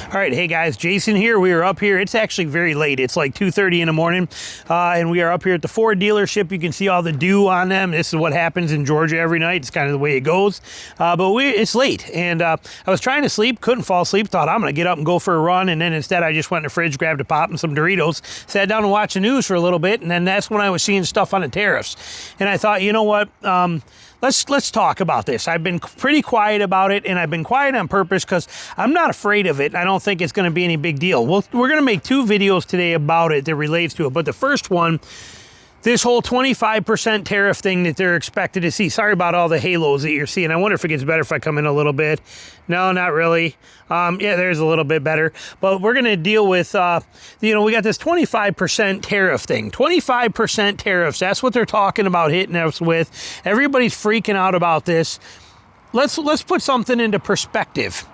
All right, hey guys, Jason here. We are up here. It's actually very late. It's like 2:30 in the morning, and we are up here at the Ford dealership. You can see all the dew on them. This is what happens in Georgia every night. It's kind of the way it goes. But it's late, and I was trying to sleep, couldn't fall asleep. Thought I'm gonna get up and go for a run, and then instead I just went in the fridge, grabbed a pop and some Doritos, sat down and watched the news for a little bit, and then that's when I was seeing stuff on the tariffs, and I thought, you know what? Let's talk about this. I've been pretty quiet about it, and I've been quiet on purpose because I'm not afraid of it. I don't think it's going to be any big deal. We're going to make two videos today about it that relates to it. But the first one, this whole 25% tariff thing that they're expected to see. Sorry about all the halos that you're seeing. I wonder if it gets better if I come in a little bit. No, not really. Yeah, there's a little bit better. But we're going to deal with, we got this 25% tariff thing. 25% tariffs. That's what they're talking about hitting us with. Everybody's freaking out about this. Let's put something into perspective.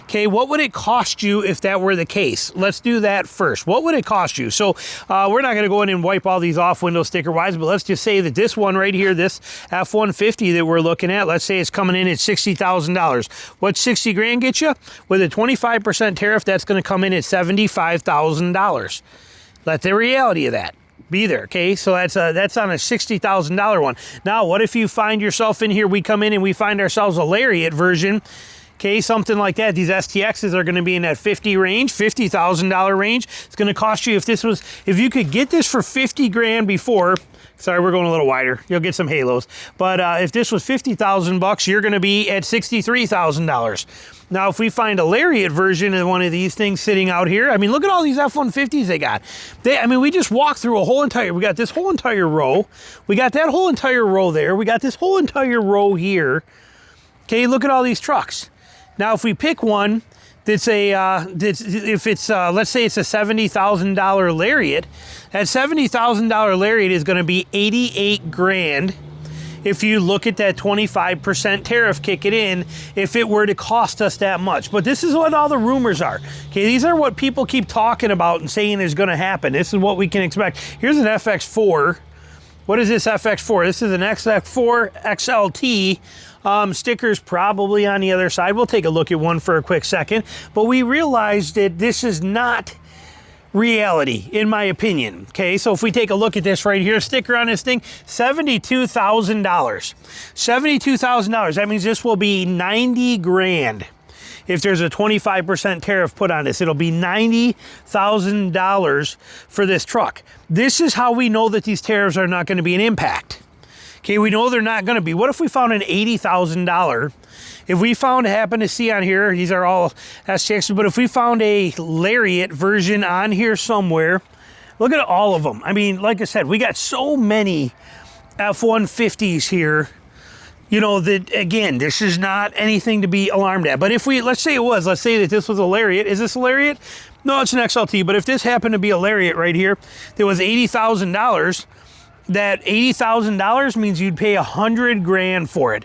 Okay, what would it cost you if that were the case? Let's do that first. What would it cost you? So we're not going to go in and wipe all these off window sticker wise, but let's just say that this one right here, this F-150 that we're looking at, let's say it's coming in at $60,000. What's 60 grand get you? With a 25% tariff, that's going to come in at $75,000. Let the reality of that be there, okay? So that's on a $60,000 one. Now, what if you find yourself in here, we come in and we find ourselves a Lariat version, okay, something like that. These STXs are going to be in that $50,000 range. It's going to cost you, if you could get this for 50 grand before, sorry, we're going a little wider. You'll get some halos. But if this was 50,000 bucks, you're going to be at $63,000. Now, if we find a Lariat version of one of these things sitting out here, I mean, look at all these F-150s they got. We just walked through we got this whole entire row. We got that whole entire row there. We got this whole entire row here. Okay, look at all these trucks. Now, if we pick one let's say it's a $70,000 Lariat, that $70,000 Lariat is going to be 88 grand if you look at that 25% tariff kick it in, if it were to cost us that much. But this is what all the rumors are. Okay, these are what people keep talking about and saying is going to happen. This is what we can expect. Here's an FX4. What is this FX4? This is an XX4 XLT. Stickers probably on the other side. We'll take a look at one for a quick second. But we realized that this is not reality, in my opinion. Okay, so if we take a look at this right here, sticker on this thing, $72,000. $72,000. That means this will be 90 grand. If there's a 25% tariff put on this, it'll be $90,000 for this truck. This is how we know that these tariffs are not going to be an impact. Okay, we know they're not going to be. What if we found an $80,000? If we happen to see on here, these are all STXs, but if we found a Lariat version on here somewhere, look at all of them. I mean, like I said, we got so many F-150s here. That, again, this is not anything to be alarmed at. But let's say that this was a Lariat. Is this a Lariat? No, it's an XLT. But if this happened to be a Lariat right here, there was $80,000. That $80,000 means you'd pay 100 grand for it.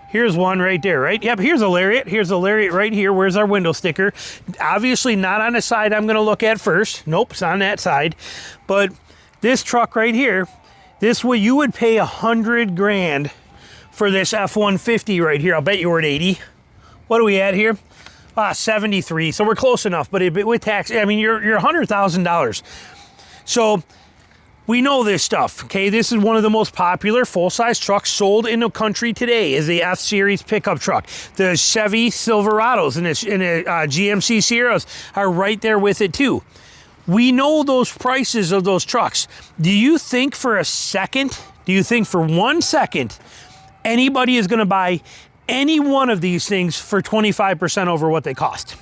Here's one right there, right? Yep, here's a Lariat. Here's a Lariat right here. Where's our window sticker? Obviously not on the side I'm going to look at first. Nope, it's on that side. But this truck right here, you would pay 100 grand for this F-150 right here. I'll bet you were at 80. What are we at here? 73. So we're close enough, but with tax, I mean, you're $100,000. So we know this stuff, okay? This is one of the most popular full-size trucks sold in the country today is the F-Series pickup truck. The Chevy Silverados and the GMC Sierras are right there with it too. We know those prices of those trucks. Do you think for 1 second anybody is going to buy any one of these things for 25% over what they cost?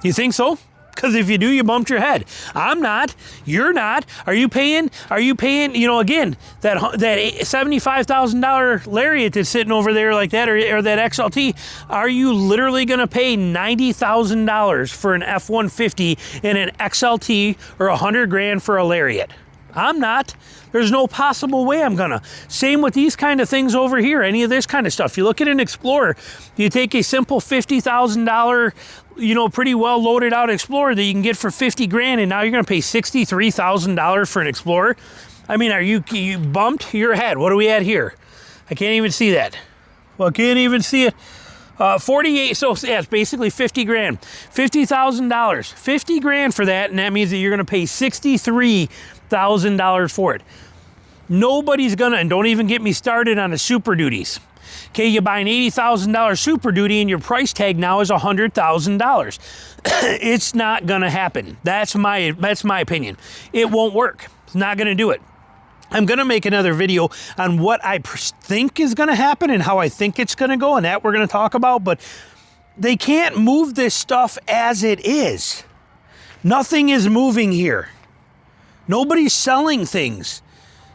You think so? Because if you do, you bumped your head. I'm not. You're not. Are you paying, again, that $75,000 Lariat that's sitting over there like that, or that XLT, are you literally going to pay $90,000 for an F-150 and an XLT, or 100 grand for a Lariat? I'm not. There's no possible way I'm gonna. Same with these kind of things over here, any of this kind of stuff. You look at an Explorer, you take a simple $50,000, pretty well loaded out Explorer that you can get for 50 grand, and now you're gonna pay $63,000 for an Explorer. I mean, you bumped your head. What are we at here? I can't even see that. Well, I can't even see it. 48, so yeah, it's basically 50 grand. $50,000. 50 grand for that, and that means that you're gonna pay $63,000 for it. Nobody's gonna, and don't even get me started on the Super Duties. Okay, you buy an $80,000 Super Duty and your price tag now is $100,000. It's not gonna happen. That's my opinion. It won't work. It's not gonna do it. I'm gonna make another video on what I think is gonna happen and how I think it's gonna go, and that we're gonna talk about, but they can't move this stuff as it is. Nothing is moving here. Nobody's selling things.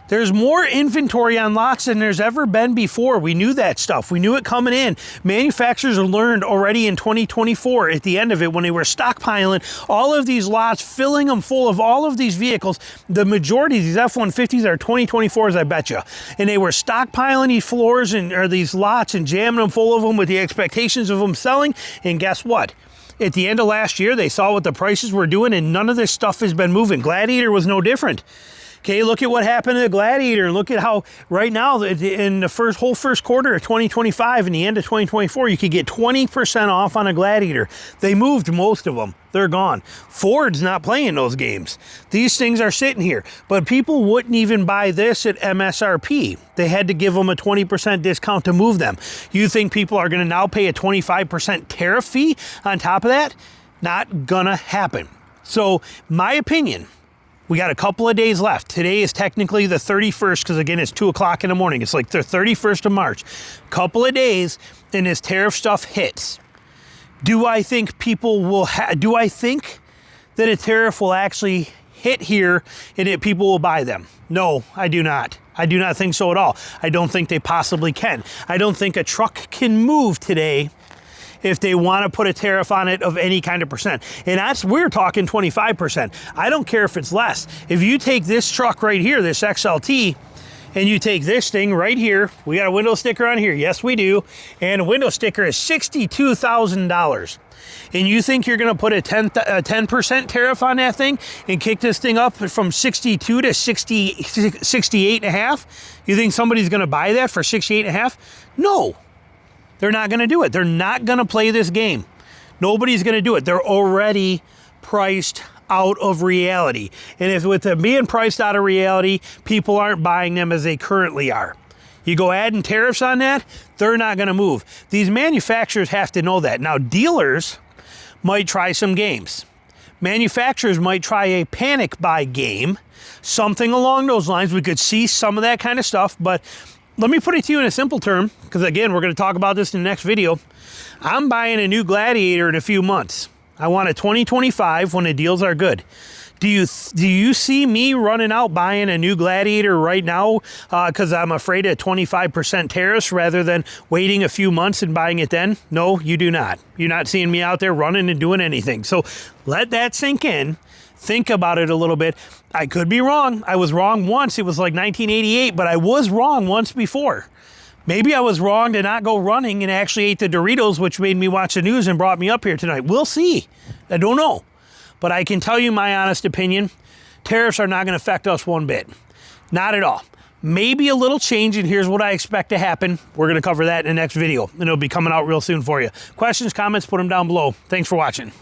There's more inventory on lots than there's ever been before. We knew that stuff. We knew it coming in. Manufacturers learned already in 2024 at the end of it when they were stockpiling all of these lots, filling them full of all of these vehicles. The majority of these F-150s are 2024s, I bet you. And they were stockpiling these floors or these lots and jamming them full of them with the expectations of them selling. And guess what? At the end of last year, they saw what the prices were doing and none of this stuff has been moving. Gladiator was no different. Okay, look at what happened to the Gladiator. Look at how right now in the whole first quarter of 2025 and the end of 2024, you could get 20% off on a Gladiator. They moved most of them. They're gone. Ford's not playing those games. These things are sitting here. But people wouldn't even buy this at MSRP. They had to give them a 20% discount to move them. You think people are going to now pay a 25% tariff fee on top of that? Not gonna happen. So my opinion, we got a couple of days left. Today is technically the 31st because, again, it's 2 o'clock in the morning. It's like the 31st of March. Couple of days and this tariff stuff hits. Do I think people will do I think that a tariff will actually hit here and that people will buy them? No, I do not. I do not think so at all. I don't think they possibly can. I don't think a truck can move today if they want to put a tariff on it of any kind of percent. And we're talking 25%. I don't care if it's less. If you take this truck right here, this XLT, and you take this thing right here, we got a window sticker on here. Yes, we do. And a window sticker is $62,000. And you think you're going to put a 10% tariff on that thing and kick this thing up from 62 to 68 and a half? You think somebody's going to buy that for 68 and a half? No. They're not going to do it. They're not going to play this game. Nobody's going to do it. They're already priced out of reality. And if with them being priced out of reality, people aren't buying them as they currently are. You go adding tariffs on that, they're not going to move. These manufacturers have to know that. Now, dealers might try some games. Manufacturers might try a panic buy game, something along those lines. We could see some of that kind of stuff, but let me put it to you in a simple term, because again, we're going to talk about this in the next video. I'm buying a new Gladiator in a few months. I want a 2025 when the deals are good. Do you see me running out buying a new Gladiator right now because I'm afraid of 25% tariffs rather than waiting a few months and buying it then? No, you do not. You're not seeing me out there running and doing anything. So let that sink in. Think about it a little bit. I could be wrong. I was wrong once. It was like 1988, but I was wrong once before. Maybe I was wrong to not go running and actually ate the Doritos, which made me watch the news and brought me up here tonight. We'll see. I don't know. But I can tell you my honest opinion. Tariffs are not going to affect us one bit. Not at all. Maybe a little change, and here's what I expect to happen. We're going to cover that in the next video, and it'll be coming out real soon for you. Questions, comments, put them down below. Thanks for watching.